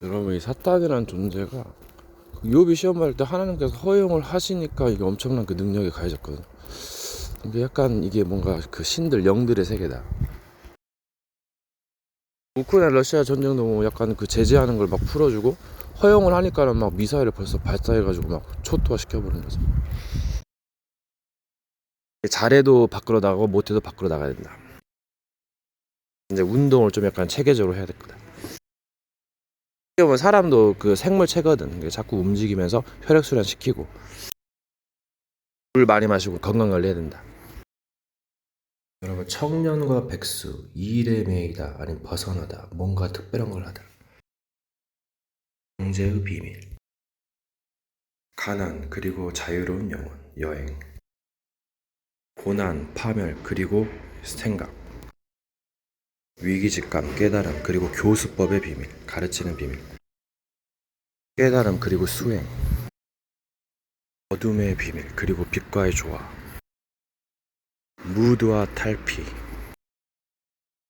여러분, 이 사탄이라는 존재가 요비 시험 볼 때 하나님께서 허용을 하시니까 이게 엄청난 그 능력이 가해졌거든요. 이게 약간 이게 뭔가 그 신들 영들의 세계다. 우크라이나 러시아 전쟁도 뭐 약간 그 제재하는 걸 막 풀어주고 허용을 하니까는 막 미사일을 벌써 발사해가지고 막 초토화 시켜버리는 거죠. 잘해도 밖으로 나가고 못해도 밖으로 나가야 된다. 이제 운동을 좀 약간 체계적으로 해야 될 거다. 사람도 그 생물체거든. 자꾸 움직이면서 혈액순환 시키고 물 많이 마시고 건강 관리해야 된다. 여러분, 청년과 백수, 이 일의 매이다 아니면 벗어나다, 뭔가 특별한 걸 하다. 경제의 비밀, 가난 그리고 자유로운 영혼, 여행, 고난, 파멸 그리고 생각, 위기직감, 깨달음 그리고 교수법의 비밀, 가르치는 비밀, 깨달음 그리고 수행, 어둠의 비밀 그리고 빛과의 조화, 무드와 탈피,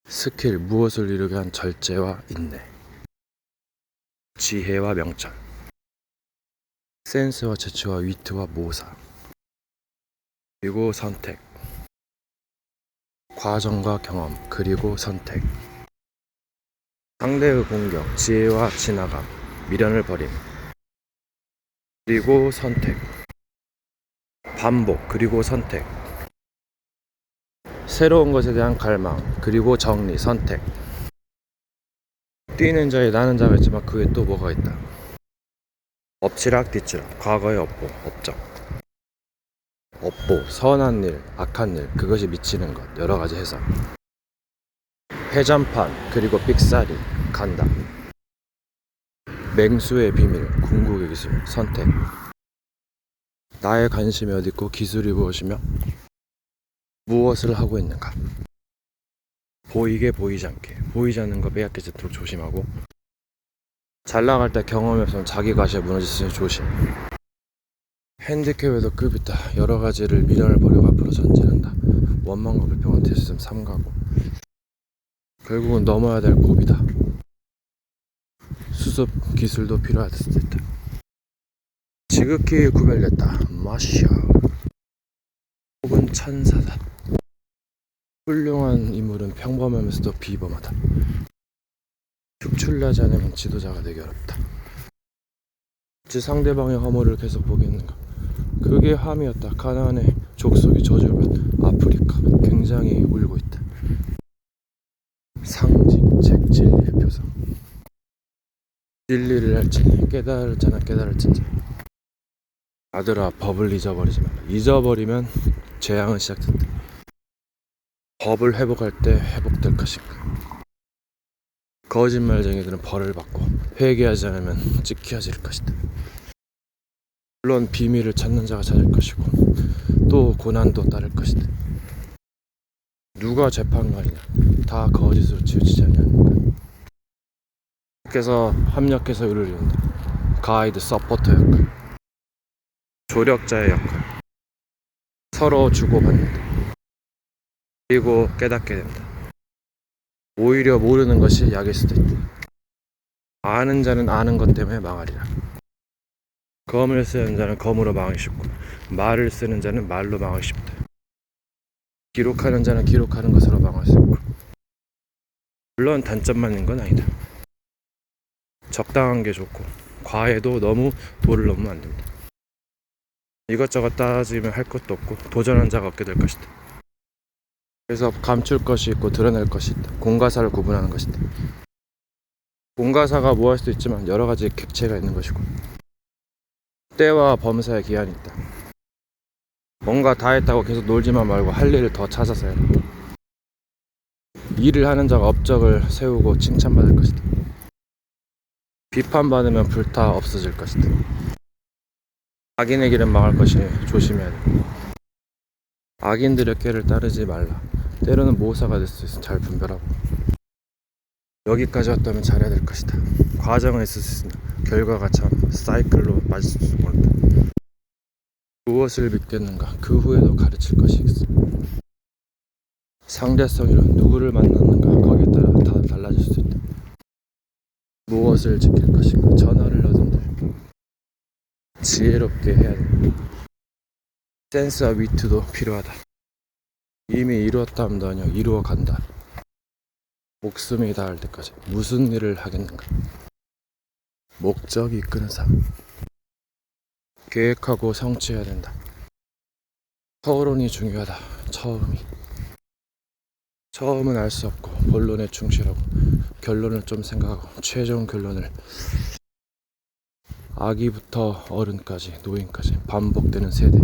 스킬, 무엇을 이루게 한 절제와 인내, 지혜와 명철, 센스와 재치와 위트와 모사, 그리고 선택, 과정과 경험 그리고 선택, 상대의 공격, 지혜와 지나감, 미련을 버림, 그리고 선택, 반복 그리고 선택, 새로운 것에 대한 갈망 그리고 정리, 선택. 뛰는 자에 나는 자가 있지만 그 외에 또 뭐가 있다. 엎치락 뒤치락, 과거의 업보, 업적, 업보, 선한 일, 악한 일, 그것이 미치는 것, 여러 가지 해석, 회전판 그리고 삑사리, 간다, 맹수의 비밀, 궁극의 기술, 선택, 나의 관심이 어디 있고 기술이 무엇이며 무엇을 하고 있는가, 보이게 보이지 않게, 보이지 않는 거 빼앗기지 않도록 조심하고, 잘 나갈 때 경험이 없으면 자기 가시에 무너지으니 조심. 핸디캡에도 급이 있다. 여러 가지를 미련을 버리고 앞으로 전진한다. 원망과 불평은 됐음 삼가고, 결국은 넘어야 될 고비다. 수습 기술도 필요할 수도 있다. 지극히 구별됐다. 마샤 혹은 천사다. 훌륭한 인물은 평범하면서도 비범하다. 특출나지 않으면 지도자가 되기 어렵다. 상대방의 허물을 계속 보겠는가. 그게 함이었다. 가나안의 족속이 저주를 받은 아프리카 굉장히 울고 있다. 상징책 진리의 표상. 진리를 알지니 깨달을자나 깨달을진자. 아들아, 법을 잊어버리지 말라. 잊어버리면 재앙은 시작된다. 법을 회복할 때 회복될 것인가. 거짓말쟁이들은 벌을 받고 회개하지 않으면 찍혀질 것이다. 물론 비밀을 찾는 자가 찾을 것이고 또 고난도 따를 것이다. 누가 재판관이냐. 다 거짓으로 치우치지 않냐는가. 그래서 합력해서 의를 이룬다. 가이드, 서포터 역할, 조력자의 역할, 서로 주고받는다. 그리고 깨닫게 된다. 오히려 모르는 것이 약일 수도 있다. 아는 자는 아는 것 때문에 망하리라. 검을 쓰는 자는 검으로 망하기 쉽고 말을 쓰는 자는 말로 망하기 쉽다. 기록하는 자는 기록하는 것으로 망할 수 있고, 물론 단점만 있는 건 아니다. 적당한 게 좋고 과해도 너무 도를 넘으면 안 된다. 이것저것 따지면 할 것도 없고 도전한 자가 얻게 될 것이다. 그래서 감출 것이 있고 드러낼 것이 있다. 공과사를 구분하는 것이다. 공과사가 뭐 할 수도 있지만 여러 가지 객체가 있는 것이고 때와 범사의 기한이 있다. 뭔가 다 했다고 계속 놀지만 말고 할 일을 더 찾아서 해야 한다. 일을 하는 자가 업적을 세우고 칭찬받을 것이다. 비판받으면 불타 없어질 것이다. 악인의 길은 망할 것이니 조심해야 돼. 악인들의 꾀를 따르지 말라. 때로는 모사가 될 수 있으니 잘 분별하고. 여기까지 왔다면 잘해야 될 것이다. 과정은 있을 수 있으나 결과가 참 사이클로 맞을 수 모른다. 무엇을 믿겠는가. 그 후에도 가르칠 것이 있어. 상대성이론 누구를 만났는가 거기에 따라 다 달라질 수 있다. 무엇을 지킬 것인가. 전화를 얻은들 지혜롭게 해야 돼. 센스와 위트도 필요하다. 이미 이루었다면 아니요, 이루어 간다. 목숨이 닿을 때까지 무슨 일을 하겠는가. 목적이 이끄는 삶. 계획하고 성취해야 된다. 서론이 중요하다. 처음은 알 수 없고 본론에 충실하고 결론을 좀 생각하고 최종 결론을 아기부터 어른까지 노인까지 반복되는 세대.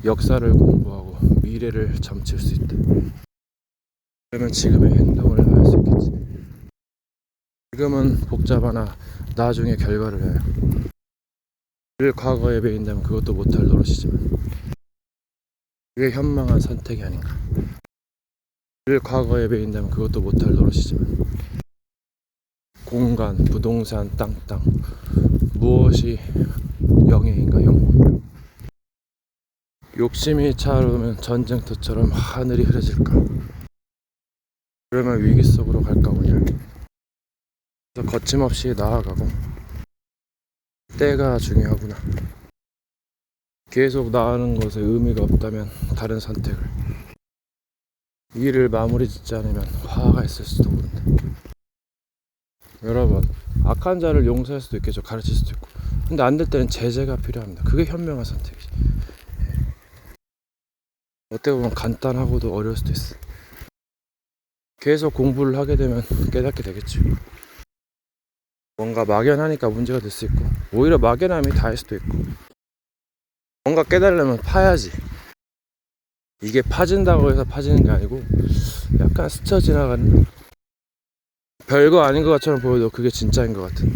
역사를 공부하고 미래를 점칠 수 있다. 그러면 지금의 행동을 할 수 있겠지. 지금은 복잡하나 나중에 결과를 해요. 를 과거에 배인다면 그것도 못할 노릇이지만 그게 현명한 선택이 아닌가. 를 과거에 배인다면 그것도 못할 노릇이지만 공간, 부동산, 땅 무엇이 영예인가, 영웅인가. 욕심이 차오르면 전쟁터처럼 하늘이 흐려질까. 그러면 위기 속으로 갈까 보냐. 그래서 거침없이 나아가고 때가 중요하구나. 계속 나가는 것에 의미가 없다면 다른 선택을. 일을 마무리 짓지 않으면 화가 있을 수도 모른다. 여러분, 악한 자를 용서할 수도 있겠죠. 가르칠 수도 있고. 근데 안 될 때는 제재가 필요합니다. 그게 현명한 선택이지. 어떻게 보면 간단하고도 어려울 수도 있어. 계속 공부를 하게 되면 깨닫게 되겠죠. 뭔가 막연하니까 문제가 될 수 있고, 오히려 막연함이 다일 수도 있고. 뭔가 깨달으려면 파야지. 이게 파진다고 해서 파지는 게 아니고 약간 스쳐 지나가는, 별거 아닌 것처럼 보여도 그게 진짜인 것 같은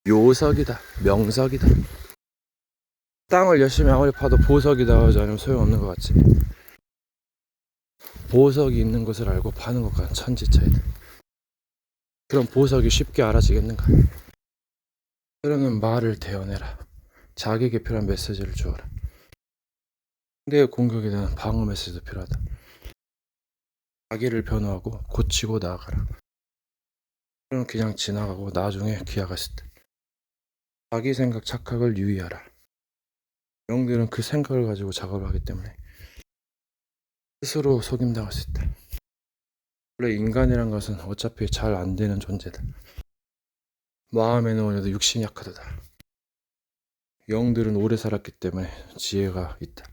묘석이다, 명석이다. 땅을 열심히 아무리 파도 보석이다 하지 않으면 소용없는 것 같지. 보석이 있는 것을 알고 파는 것과는 천지 차이다. 그럼 보석이 쉽게 알아지겠는가. 그러면 말을 대어내라. 자기에게 필요한 메시지를 주어라. 상대의 공격에 대한 방어 메시지도 필요하다. 자기를 변호하고 고치고 나아가라. 그럼 그냥 지나가고 나중에 기약할 수 있다. 자기 생각 착각을 유의하라. 영들은 그 생각을 가지고 작업을 하기 때문에 스스로 속임당할 수 있다. 원래 인간이란 것은 어차피 잘 안 되는 존재다. 마음에는 원해도 육신이 약하다. 영들은 오래 살았기 때문에 지혜가 있다.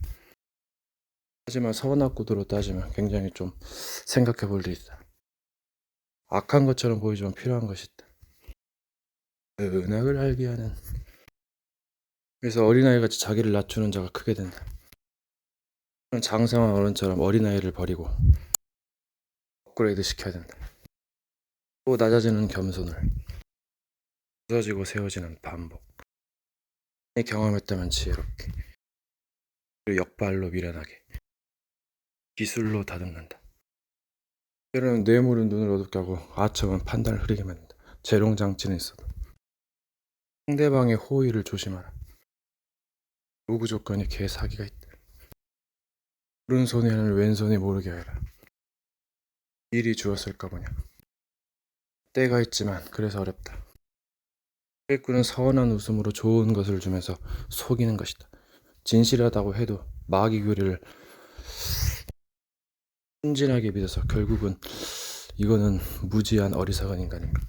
하지만 선악구도로 따지면 굉장히 좀 생각해 볼 일이 있다. 악한 것처럼 보이지만 필요한 것이 있다. 은학을 알게 하는. 그래서 어린아이같이 자기를 낮추는 자가 크게 된다. 장성한 어른처럼 어린아이를 버리고 업그레이드 시켜야 된다. 또 낮아지는 겸손을, 부서지고 세워지는 반복. 경험했다면 지혜롭게, 그리고 역발로 미련하게, 기술로 다듬는다. 때로는 뇌물은 눈을 어둡게 하고 아첨은 판단을 흐리게 만든다. 재롱장치는 있어도 상대방의 호의를 조심하라. 요구 조건이 개사기가 있다. 오른손이 하는 왼손이 모르게 하라. 일이 주었을까 보냐. 때가 있지만 그래서 어렵다. 일꾼은 서운한 웃음으로 좋은 것을 주면서 속이는 것이다. 진실하다고 해도 마귀 교리를 순진하게 믿어서 결국은 이거는 무지한 어리석은 인간인가.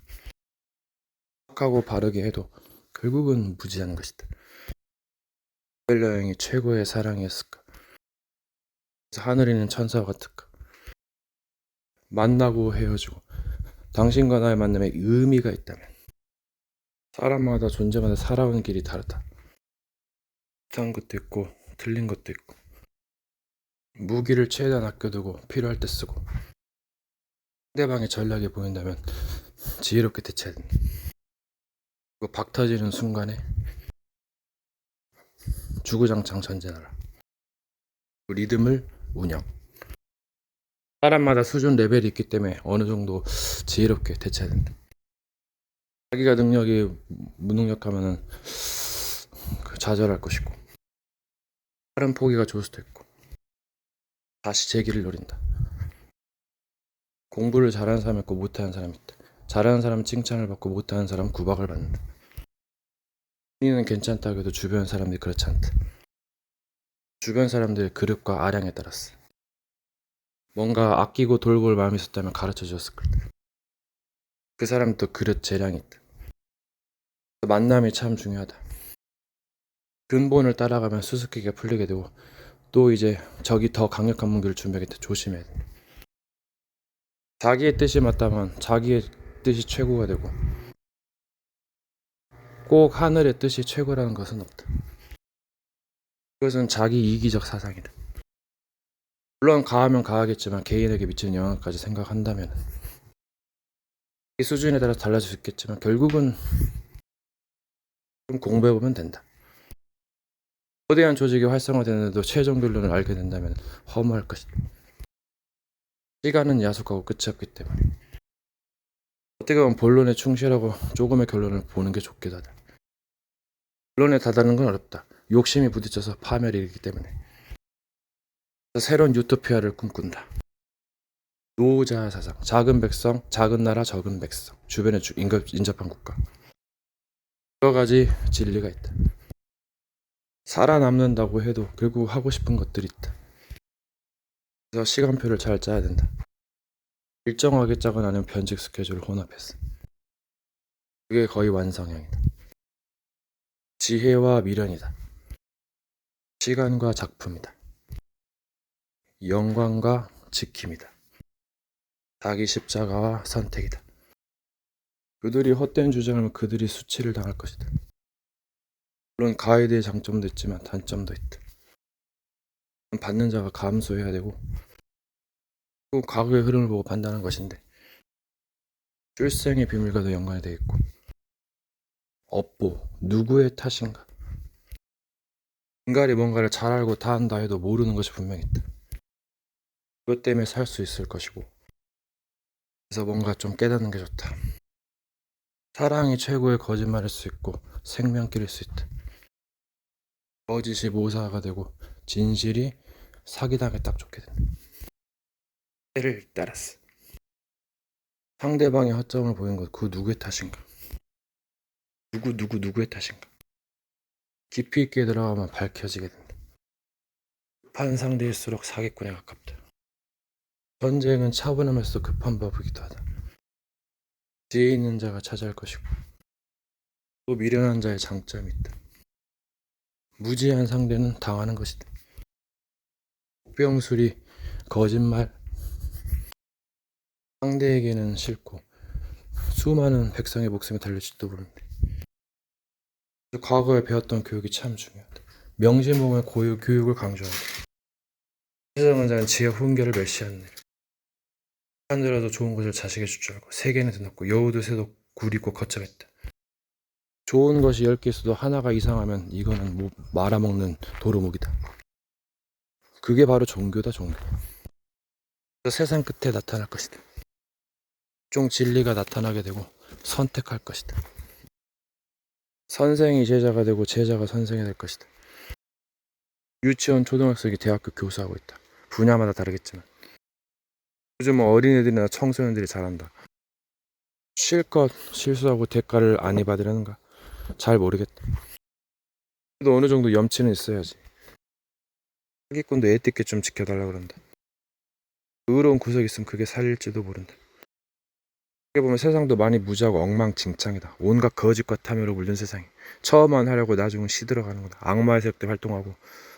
착하고 바르게 해도 결국은 무지한 것이다. 벨라 여행이 최고의 사랑이었을까. 그래서 하늘에 있는 천사와 같을까. 만나고 헤어지고 당신과 나의 만남에 의미가 있다면 사람마다 존재마다 살아오는 길이 다르다. 비슷한 것도 있고 틀린 것도 있고 무기를 최대한 아껴두고 필요할 때 쓰고 상대방의 전략이 보인다면 지혜롭게 대처해야 된다. 그리고 박 터지는 순간에 주구장창 전진하라. 리듬을 운영. 사람마다 수준 레벨이 있기 때문에 어느 정도 지혜롭게 대처해야 된다. 자기가 능력이 무능력하면은 좌절할 것이고 다른 포기가 좋을 수도 있고 다시 재기를 노린다. 공부를 잘하는 사람 있고 못하는 사람이 있다. 잘하는 사람 칭찬을 받고 못하는 사람 구박을 받는다. 본인은 괜찮다고 해도 주변 사람들이 그렇지 않다. 주변 사람들의 그릇과 아량에 따랐어. 뭔가 아끼고 돌볼 마음이 있었다면 가르쳐 주었을 거다. 그 사람도 그릇 재량이 있다. 만남이 참 중요하다. 근본을 따라가면 수수께끼가 풀리게 되고 또 이제 적이 더 강력한 무기를 준비하겠다. 조심해야 돼. 자기의 뜻이 맞다면 자기의 뜻이 최고가 되고 꼭 하늘의 뜻이 최고라는 것은 없다. 그것은 자기 이기적 사상이다. 물론 가하면 가하겠지만 개인에게 미치는 영향까지 생각한다면 이 수준에 따라 달라질 수 있겠지만 결국은 좀 공부해보면 된다. 거대한 조직이 활성화되는데도 최종 결론을 알게 된다면 허무할 것이다. 시간은 야속하고 끝이 없기 때문에 어떻게 보면 본론에 충실하고 조금의 결론을 보는 게 좋기도 하다. 결론에 다다르는 건 어렵다. 욕심이 부딪혀서 파멸이 일기 때문에 새로운 유토피아를 꿈꾼다. 노자 사상, 작은 백성, 작은 나라, 적은 백성, 주변에 인접한 국가. 여러 가지 진리가 있다. 살아남는다고 해도 결국 하고 싶은 것들이 있다. 그래서 시간표를 잘 짜야 된다. 일정하게 짜고 나는 변직 스케줄을 혼합했어. 그게 거의 완성형이다. 지혜와 미련이다. 시간과 작품이다. 영광과 지킴이다. 자기 십자가와 선택이다. 그들이 헛된 주장을 하면 그들이 수치를 당할 것이다. 물론 가이드의 장점도 있지만 단점도 있다. 받는 자가 감수해야 되고 또 과거의 흐름을 보고 판단하는 것인데 출생의 비밀과도 연관이 되어 있고 업보, 누구의 탓인가? 인간이 뭔가를 잘 알고 다 한다 해도 모르는 것이 분명히 있다. 그것 때문에 살 수 있을 것이고 그래서 뭔가 좀 깨닫는 게 좋다. 사랑이 최고의 거짓말일 수 있고 생명길일 수 있다. 거짓이 모사가 되고 진실이 사기당에 딱 좋게 된다. 때를 따랐어. 상대방의 허점을 보이는 것 그 누구의 탓인가? 누구의 탓인가? 깊이 있게 들어가면 밝혀지게 된다. 급한 상대일수록 사기꾼에 가깝다. 전쟁은 차분하면서도 급한 법이기도 하다. 지혜 있는 자가 차지할 것이고 또 미련한 자의 장점이 있다. 무지한 상대는 당하는 것이다. 복병술이 거짓말 상대에게는 싫고 수많은 백성의 목숨이 달릴지도 모르는데 과거에 배웠던 교육이 참 중요하다. 명심보험의 교육을 강조한다. 세상은 자는 지혜 훈계를 멸시하는 일. 한들어도 좋은 것을 자식에 줄 줄 알고 세계는 드높고 여우도 새도 구리고 거창했다. 좋은 것이 10개 있어도 하나가 이상하면 이거는 말아먹는 도루묵이다. 그게 바로 종교다. 종교. 세상 끝에 나타날 것이다. 종 진리가 나타나게 되고 선택할 것이다. 선생이 제자가 되고 제자가 선생이 될 것이다. 유치원 초등학생이 대학교 교수하고 있다. 분야마다 다르겠지만 요즘 어린애들이나 청소년들이 잘한다. 실컷 실수하고 대가를 안 받으려는가? 잘 모르겠다. 그래도 어느 정도 염치는 있어야지. 사기꾼도 에티켓 좀 지켜달라고 그런다. 의로운 구석이 있으면 그게 살릴지도 모른다. 어떻게 보면 세상도 많이 무지하고 엉망진창이다. 온갖 거짓과 탐욕으로 물든 세상이 처음만 하려고 나중은 시들어가는 거다. 악마의 세력도 활동하고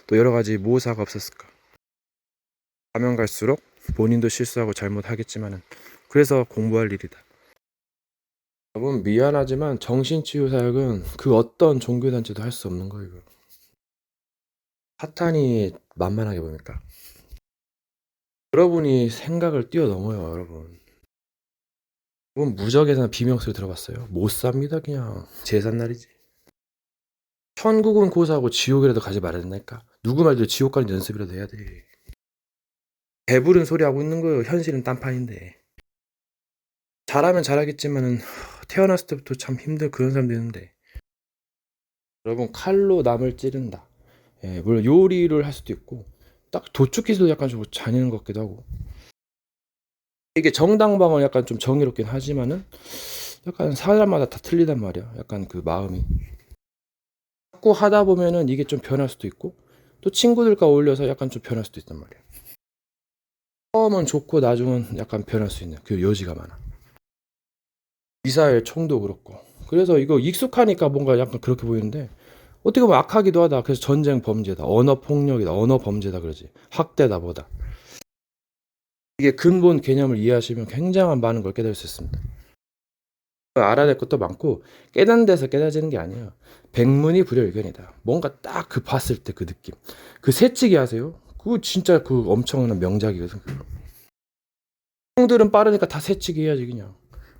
또 여러 가지 모사가 없었을까. 가면 갈수록 본인도 실수하고 잘못하겠지만은 그래서 공부할 일이다. 여러분 미안하지만 정신치유사역은 그 어떤 종교단체도 할 수 없는 거예요. 사탄이 만만하게 보니까 여러분이 생각을 뛰어넘어요. 여러분 무적에서나 비명소리 들어봤어요? 못 삽니다. 그냥 제삿날이지. 천국은 고사하고 지옥이라도 가지 말아야 된다니까. 누구 말대로 지옥 가는 연습이라도 해야 돼. 배부른 소리 하고 있는 거예요. 현실은 딴판인데. 잘하면 잘하겠지만은 태어났을 때부터 참 힘든 그런 사람도 있는데 여러분 칼로 남을 찌른다. 예, 물론 요리를 할 수도 있고 딱 도축기도 약간 좀 잔인한 것 같기도 하고 이게 정당방은 약간 좀 정의롭긴 하지만은 약간 사람마다 다 틀리단 말이야. 약간 그 마음이. 자꾸 하다 보면은 이게 좀 변할 수도 있고 또 친구들과 어울려서 약간 좀 변할 수도 있단 말이야. 처음은 좋고 나중은 약간 변할 수 있는 그 여지가 많아. 미사일 총도 그렇고. 그래서 이거 익숙하니까 뭔가 약간 그렇게 보이는데 어떻게 보면 악하기도 하다. 그래서 전쟁 범죄다, 언어 폭력이다, 언어 범죄다 그러지. 학대다 뭐다. 이게 근본 개념을 이해하시면 굉장한 많은 걸 깨달을 수 있습니다. 알아낼 것도 많고 깨닫는 데서 깨달아지는 게 아니에요. 백문이 불여일견이다. 뭔가 딱 그 봤을 때 그 느낌. 그 새치기 하세요. 그거 진짜 그 엄청난 명작이거든. 형들은 빠르니까 다 새치기 해야지 그냥.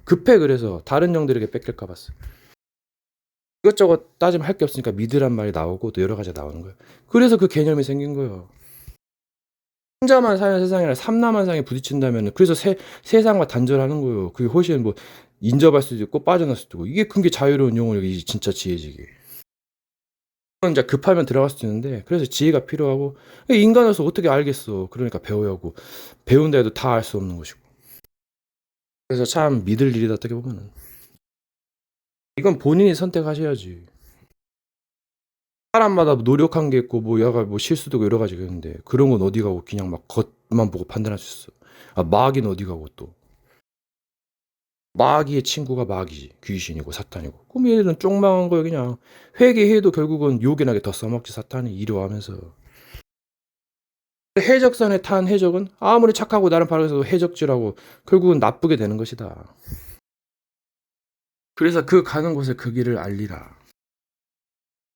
급해 그래서 다른 형들에게 뺏길까 봤어. 이것저것 따지면 할 게 없으니까 믿으란 말이 나오고 또 여러 가지가 나오는 거예요. 그래서 그 개념이 생긴 거예요. 혼자만 사는 세상이 아니라 삼라만상에 부딪힌다면 그래서 세상과 단절하는 거예요. 그게 훨씬 뭐 인접할 수도 있고 빠져날 수도 있고 이게 큰 게 자유로운 영혼이 진짜 지혜지기. 이제 급하면 들어갈 수도 있는데 그래서 지혜가 필요하고 인간으로서 어떻게 알겠어. 그러니까 배워야 하고 배운다 해도 다 알 수 없는 것이고. 그래서 참 믿을 일이다 어떻게 보면은. 이건 본인이 선택하셔야지. 사람마다 노력한 게 있고 뭐 여가 뭐 실수도 있고 여러 가지가 있는데 그런 건 어디 가고 그냥 막 겉만 보고 판단할 수 있어. 아 마귀는 어디 가고 또 마귀의 친구가 마귀지 귀신이고 사탄이고 그럼 얘들은 쪽망한 거예요 그냥. 회개해도 결국은 욕이 나게 더 써먹지 사탄이 이리와하면서. 해적선에 탄 해적은 아무리 착하고 나름 바르게도 해적지라고 결국은 나쁘게 되는 것이다. 그래서 그 가는 곳에 그 길을 알리라.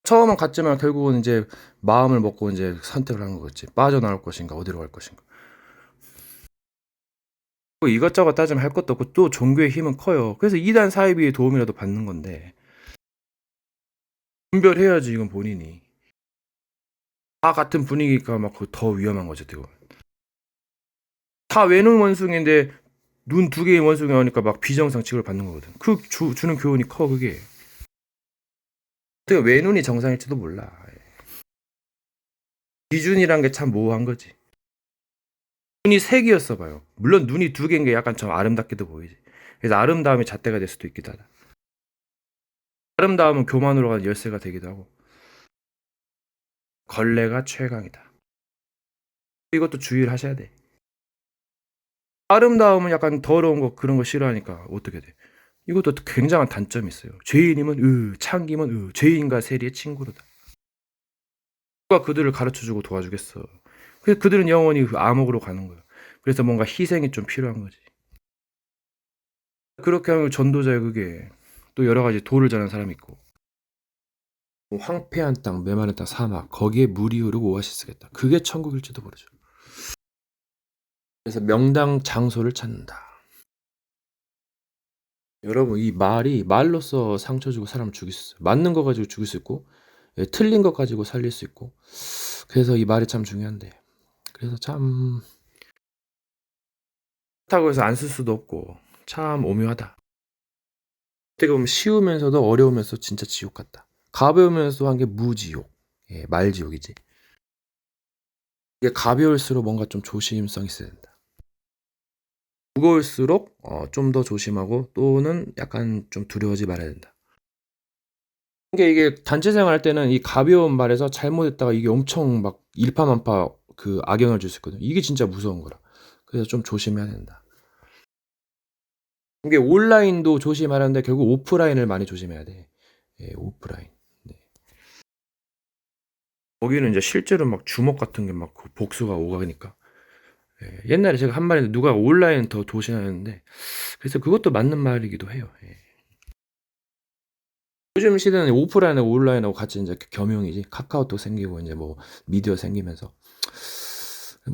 처음은 갔지만 결국은 이제 마음을 먹고 이제 선택을 하는 거겠지. 빠져나올 것인가 어디로 갈 것인가. 뭐 이것저것 따지면 할 것도 없고 또 종교의 힘은 커요. 그래서 이단 사이비의 도움이라도 받는 건데 분별해야지 이건 본인이. 다 같은 분위기니까 막 더 위험한 거죠. 되고. 다 외눈 원숭인데 눈 두 개의 원숭이 나오니까 막 비정상 취급을 받는 거거든. 그 주는 교훈이 커 그게. 어떻게 외눈이 정상일지도 몰라. 기준이란 게 참 모호한 거지. 눈이 세 개였어 봐요. 물론 눈이 두 개인 게 약간 좀 아름답게도 보이지. 그래서 아름다움이 잣대가 될 수도 있기도 하다. 아름다움은 교만으로 가는 열쇠가 되기도 하고. 걸레가 최강이다. 이것도 주의를 하셔야 돼. 아름다움은 약간 더러운 거 그런 거 싫어하니까 어떻게 돼? 이것도 굉장한 단점이 있어요. 죄인임은 창기면 죄인과 세리의 친구로다. 누가 그들을 가르쳐주고 도와주겠어. 그래서 그들은 영원히 그 암흑으로 가는 거예요. 그래서 뭔가 희생이 좀 필요한 거지. 그렇게 하면 전도자의 그게 또 여러 가지 도를 자는 사람이 있고 뭐 황폐한 땅, 메마른 땅, 사막 거기에 물이 흐르고 오아시스겠다. 그게 천국일지도 모르죠. 그래서 명당 장소를 찾는다. 여러분 이 말이 말로써 상처 주고 사람을 죽일 수 있어요. 맞는 거 가지고 죽일 수 있고 틀린 것 가지고 살릴 수 있고 그래서 이 말이 참 중요한데 그래서 참 그렇다고 해서 안 쓸 수도 없고 참 오묘하다. 어떻게 보면 쉬우면서도 어려우면서 진짜 지옥 같다. 가벼우면서 한 게 무지옥, 말지옥이지. 이게 가벼울수록 뭔가 좀 조심성이 있어야 된다. 무거울수록 좀 더 조심하고 또는 약간 좀 두려워하지 말아야 된다. 이게 단체 생활할 때는 이 가벼운 말에서 잘못했다가 이게 엄청 막 일파만파 그 악영향을 줄 수 있거든. 이게 진짜 무서운 거라. 그래서 좀 조심해야 된다. 이게 온라인도 조심하라는데 결국 오프라인을 많이 조심해야 돼. 오프라인. 네. 거기는 이제 실제로 막 주먹 같은 게 막 복수가 오가니까. 옛날에 제가 한 말인데 누가 온라인 더 조심하는데 그래서 그것도 맞는 말이기도 해요. 요즘 시대는 오프라인하고 온라인하고 같이 이제 겸용이지. 카카오톡 생기고 이제 뭐 미디어 생기면서.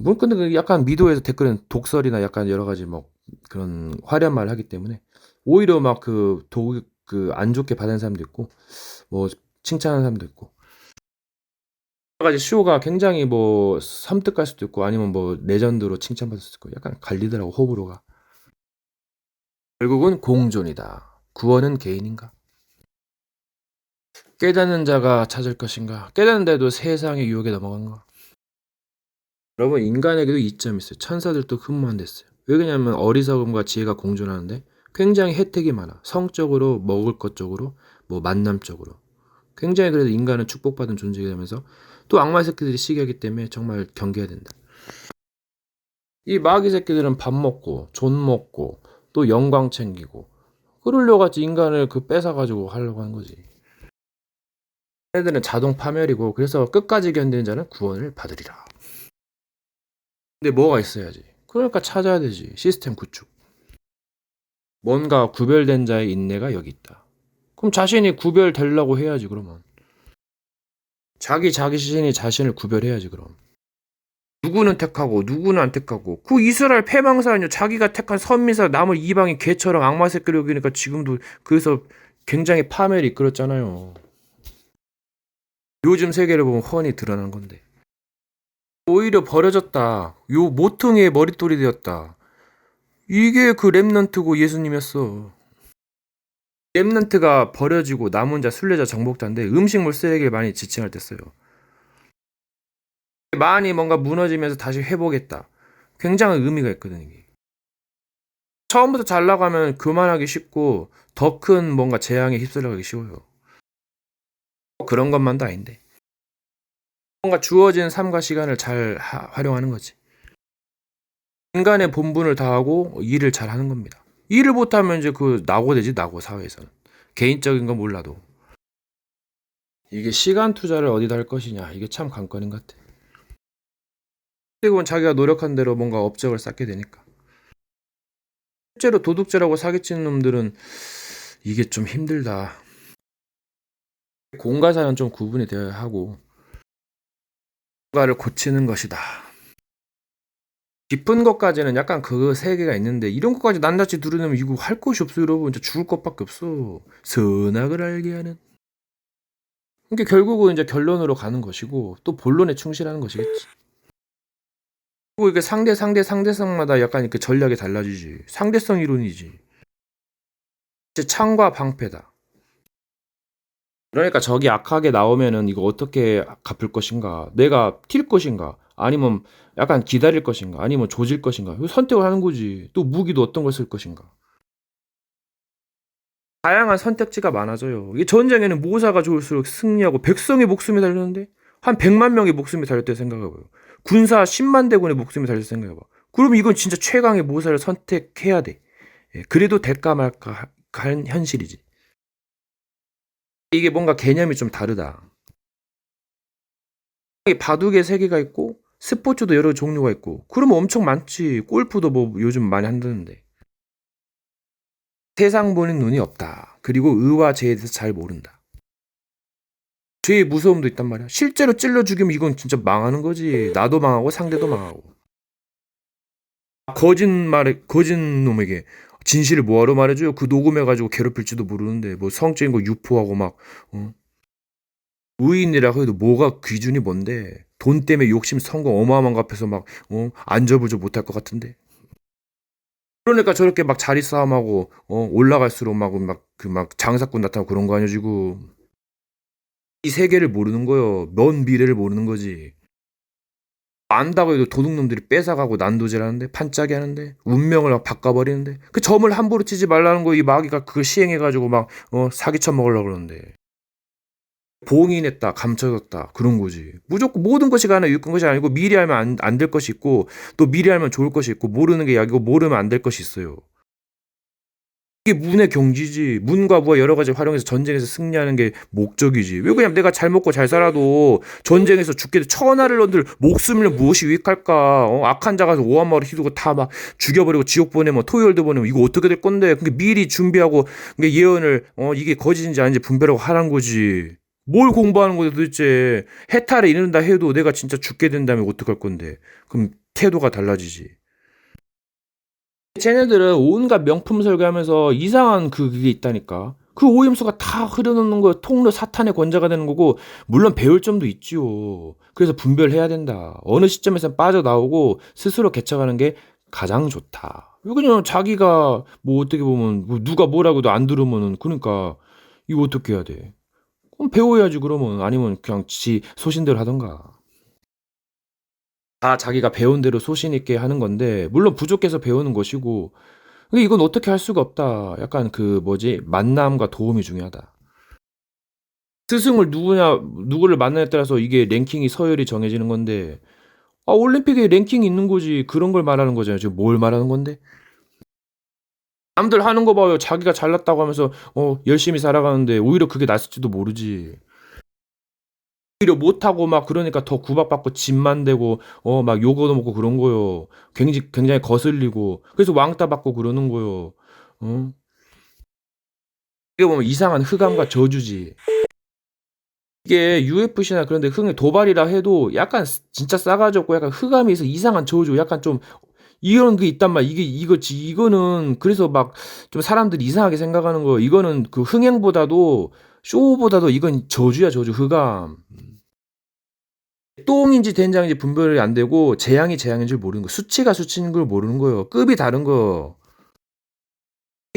뭐 근데 그 약간 미디어에서 댓글은 독설이나 약간 여러 가지 뭐 그런 화려한 말을 하기 때문에 오히려 막 그 안 좋게 받는 사람도 있고 뭐 칭찬하는 사람도 있고 여러 가지 쇼가 굉장히 뭐 섬뜩할 수도 있고 아니면 뭐 레전드로 칭찬받을 수도 있고 약간 갈리더라고 호불호가. 결국은 공존이다. 구원은 개인인가? 깨닫는 자가 찾을 것인가? 깨닫는데도 세상의 유혹에 넘어간가? 여러분 인간에게도 이점이 있어요. 천사들도 흠모한댔어요. 왜 그러냐면 어리석음과 지혜가 공존하는데 굉장히 혜택이 많아. 성적으로, 먹을 것 쪽으로, 뭐 만남적으로. 굉장히 그래도 인간은 축복받은 존재가 되면서 또 악마 새끼들이 시기하기 때문에 정말 경계해야 된다. 이 마귀 새끼들은 밥 먹고 존 먹고 또 영광 챙기고 그러려고 하지 인간을 뺏어가지고 하려고 하는 거지. 애들은 자동 파멸이고 그래서 끝까지 견디는 자는 구원을 받으리라. 근데 뭐가 있어야지. 그러니까 찾아야 되지. 시스템 구축. 뭔가 구별된 자의 인내가 여기 있다. 그럼 자신이 구별되려고 해야지 그러면. 자기 자신이 자신을 구별해야지 그럼. 누구는 택하고 누구는 안 택하고 그 이스라엘 패망사는요 자기가 택한 선민사 남을 이방인 개처럼 악마 새끼를 여기니까 지금도 그래서 굉장히 파멸이 이끌었잖아요. 요즘 세계를 보면 훤히 드러난 건데 오히려 버려졌다. 요 모퉁이의 머릿돌이 되었다. 이게 그 렘넌트고 예수님이었어. 렘넌트가 버려지고 남은 자 순례자 정복자인데 음식물 쓰레기를 많이 지칭할 때 써요. 많이 뭔가 무너지면서 다시 회복했다. 굉장한 의미가 있거든 이게. 처음부터 잘 나가면 교만하기 쉽고 더 큰 뭔가 재앙에 휩쓸려가기 쉬워요. 그런 것만도 아닌데 뭔가 주어진 삶과 시간을 잘 활용하는 거지. 인간의 본분을 다하고 일을 잘 하는 겁니다. 일을 못하면 이제 그 낙오되지 낙오 사회에서는. 개인적인 건 몰라도. 이게 시간 투자를 어디다 할 것이냐 이게 참 관건인 것 같아. 그리고 자기가 노력한 대로 뭔가 업적을 쌓게 되니까. 실제로 도둑질하고 사기치는 놈들은 이게 좀 힘들다. 공과 사는 좀 구분이 되어야 하고 뭔가를 고치는 것이다. 깊은 것까지는 약간 그 세계가 있는데 이런 것까지 낱낱이 두르면 이거 할 것이 없어 여러분. 이제 죽을 것밖에 없어. 선악을 알게 하는. 그러니까 결국은 이제 결론으로 가는 것이고 또 본론에 충실하는 것이겠지. 그리고 이게 상대성마다 약간 이렇게 전략이 달라지지. 상대성 이론이지. 이제 창과 방패다. 그러니까 적이 악하게 나오면은 이거 어떻게 갚을 것인가? 내가 튈 것인가? 아니면 약간 기다릴 것인가? 아니면 조질 것인가? 이거 선택을 하는 거지. 또 무기도 어떤 걸 쓸 것인가? 다양한 선택지가 많아져요. 이 전쟁에는 모사가 좋을수록 승리하고 백성의 목숨이 달렸는데 한 100만 명의 목숨이 달렸다 생각해봐요. 군사 10만 대군의 목숨이 달렸다 생각해봐. 그러면 이건 진짜 최강의 모사를 선택해야 돼. 예, 그래도 될까 말까 한 현실이지. 이게 뭔가 개념이 좀 다르다. 바둑의 세계가 있고 스포츠도 여러 종류가 있고 그러면 엄청 많지. 골프도 뭐 요즘 많이 한다는데. 세상 보는 눈이 없다. 그리고 의와 죄에 대해서 잘 모른다. 죄의 무서움도 있단 말이야. 실제로 찔러 죽이면 이건 진짜 망하는 거지. 나도 망하고 상대도 망하고. 거짓 놈에게 진실을 뭐하러 말해줘요? 그 녹음해가지고 괴롭힐지도 모르는데 뭐 성적인 거 유포하고 막 의인이라고 해도 뭐가 기준이 뭔데? 돈 때문에 욕심 성공 어마어마한 거 앞에서 막 안절부절 못할 것 같은데. 그러니까 저렇게 막 자리 싸움하고 올라갈수록 막 장사꾼 나타나고 그런 거 아니야 지금. 이 세계를 모르는 거요. 먼 미래를 모르는 거지. 안다고 해도 도둑놈들이 뺏어가고 난도질하는데 판짜기 하는데 운명을 막 바꿔버리는데 그 점을 함부로 치지 말라는 거 이 마귀가 그거 시행해가지고 막 사기쳐 먹으려고 그러는데 봉인했다 감춰졌다 그런 거지. 무조건 모든 것이 가나 유익한 것이 아니고 미리 알면 안 될 것이 있고 또 미리 알면 좋을 것이 있고 모르는 게 약이고 모르면 안 될 것이 있어요. 이게 문의 경지지. 문과 무와 여러 가지 활용해서 전쟁에서 승리하는 게 목적이지. 왜 그냥 내가 잘 먹고 잘 살아도 전쟁에서 죽게 돼 천하를 얻을 목숨을 무엇이 유익할까? 악한 자가 오한마를 휘두고 다 막 죽여버리고 지옥 보내면 토요일도 보내면 이거 어떻게 될 건데? 그러니까 미리 준비하고 예언을 이게 거짓인지 아닌지 분별하고 하란 거지. 뭘 공부하는 거야 도대체. 해탈에 이른다 해도 내가 진짜 죽게 된다면 어떡할 건데. 그럼 태도가 달라지지. 쟤네들은 온갖 명품 설계하면서 이상한 그게 있다니까. 그 오염수가 다 흐르는 거야. 통로 사탄의 권자가 되는 거고 물론 배울 점도 있지요. 그래서 분별해야 된다. 어느 시점에서 빠져나오고 스스로 개척하는 게 가장 좋다. 그냥 자기가 뭐 어떻게 보면 뭐 누가 뭐라고도 안 들으면은 그러니까 이거 어떻게 해야 돼? 그럼 배워야지 그러면 아니면 그냥 지 소신대로 하던가. 다 자기가 배운 대로 소신 있게 하는 건데 물론 부족해서 배우는 것이고 근데 이건 어떻게 할 수가 없다. 약간 그 뭐지? 만남과 도움이 중요하다. 스승을 누구를 만나냐에 따라서 이게 랭킹이 서열이 정해지는 건데 올림픽에 랭킹이 있는 거지. 그런 걸 말하는 거잖아요. 지금 뭘 말하는 건데? 남들 하는 거 봐요. 자기가 잘났다고 하면서 열심히 살아가는데 오히려 그게 낫을지도 모르지. 오히려 못하고 막 그러니까 더 구박받고 집만 되고 막 욕 얻어먹고 그런 거요. 굉장히 거슬리고 그래서 왕따 받고 그러는 거요. 어? 이게 보면 이상한 흑암과 저주지. 이게 UFC나 그런 데 흥에 도발이라 해도 약간 진짜 싸가지 없고 약간 흑암이 있어 이상한 저주 약간 좀 이런 게 있단 말 이거는 그래서 막 좀 사람들이 이상하게 생각하는 거 이거는 그 흥행보다도 쇼보다도 이건 저주야 저주 흑암 똥인지 된장인지 분별이 안 되고 재앙인 줄 모르는 거 수치가 수치인 걸 모르는 거예요 급이 다른 거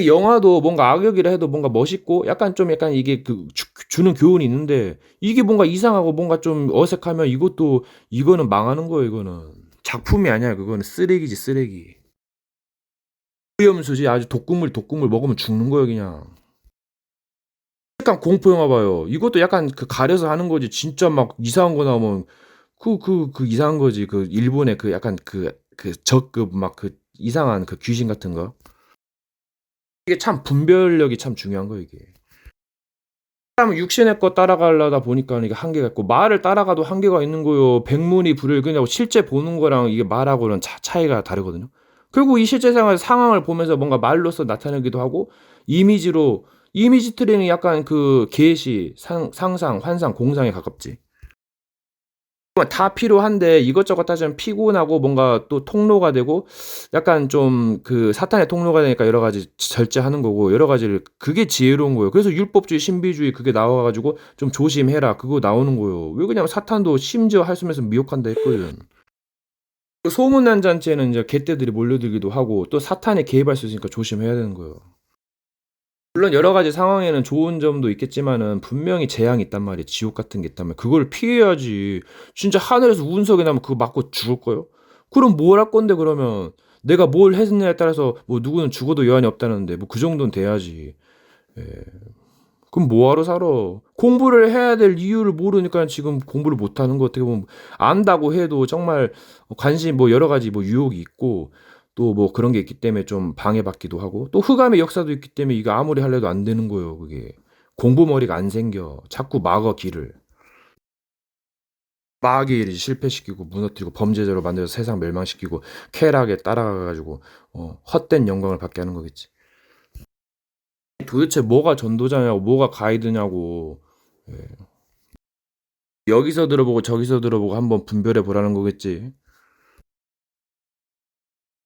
영화도 뭔가 악역이라 해도 뭔가 멋있고 약간 이게 그 주는 교훈이 있는데 이게 뭔가 이상하고 뭔가 좀 어색하면 이거는 망하는 거예요 이거는 작품이 아니야 그거는 쓰레기지 쓰레기 오염수지 아주 독극물 먹으면 죽는 거예요 그냥 약간 공포 영화 봐요 이것도 약간 그 가려서 하는 거지 진짜 막 이상한 거 나오면 그 이상한 거지 그 일본의 그 약간 그 적급 막 그 이상한 그 귀신 같은 거 이게 참 분별력이 참 중요한 거예요 이게 사람은 육신의 것 따라가려다 보니까 이게 한계가 있고 말을 따라가도 한계가 있는 거요. 백문이 불여일견이라고 실제 보는 거랑 이게 말하고는 차이가 다르거든요. 그리고 이 실제 생활 상황을 보면서 뭔가 말로써 나타내기도 하고 이미지 트레이닝 약간 그 계시, 상상, 환상, 공상에 가깝지. 다 필요한데 이것저것 따지면 피곤하고 뭔가 또 통로가 되고 약간 좀 그 사탄의 통로가 되니까 여러 가지 절제하는 거고 여러 가지를 그게 지혜로운 거예요. 그래서 율법주의, 신비주의 그게 나와가지고 좀 조심해라 그거 나오는 거예요. 왜 그냥 사탄도 심지어 할수면서 미혹한다 했거든. 그 소문난 잔치에는 이제 개떼들이 몰려들기도 하고 또 사탄이 개입할 수 있으니까 조심해야 되는 거예요. 물론 여러 가지 상황에는 좋은 점도 있겠지만은 분명히 재앙이 있단 말이에요. 지옥 같은 게 있단 말이에요. 그걸 피해야지. 진짜 하늘에서 운석이 나면 그거 맞고 죽을 거요? 그럼 뭘 할 건데 그러면 내가 뭘 했느냐에 따라서 뭐 누구는 죽어도 여한이 없다는데 뭐 그 정도는 돼야지. 예. 그럼 뭐하러 살아? 공부를 해야 될 이유를 모르니까 지금 공부를 못하는 거 어떻게 보면 안다고 해도 정말 관심 뭐 여러 가지 뭐 유혹이 있고 또 뭐 그런 게 있기 때문에 좀 방해받기도 하고 또 흑암의 역사도 있기 때문에 이거 아무리 하려도 안 되는 거예요 그게 공부머리가 안 생겨 자꾸 막어 길을 막의 일이 실패시키고 무너뜨리고 범죄자로 만들어서 세상 멸망시키고 쾌락에 따라가가지고 헛된 영광을 받게 하는 거겠지 도대체 뭐가 전도자냐고 뭐가 가이드냐고 예. 여기서 들어보고 저기서 들어보고 한번 분별해 보라는 거겠지.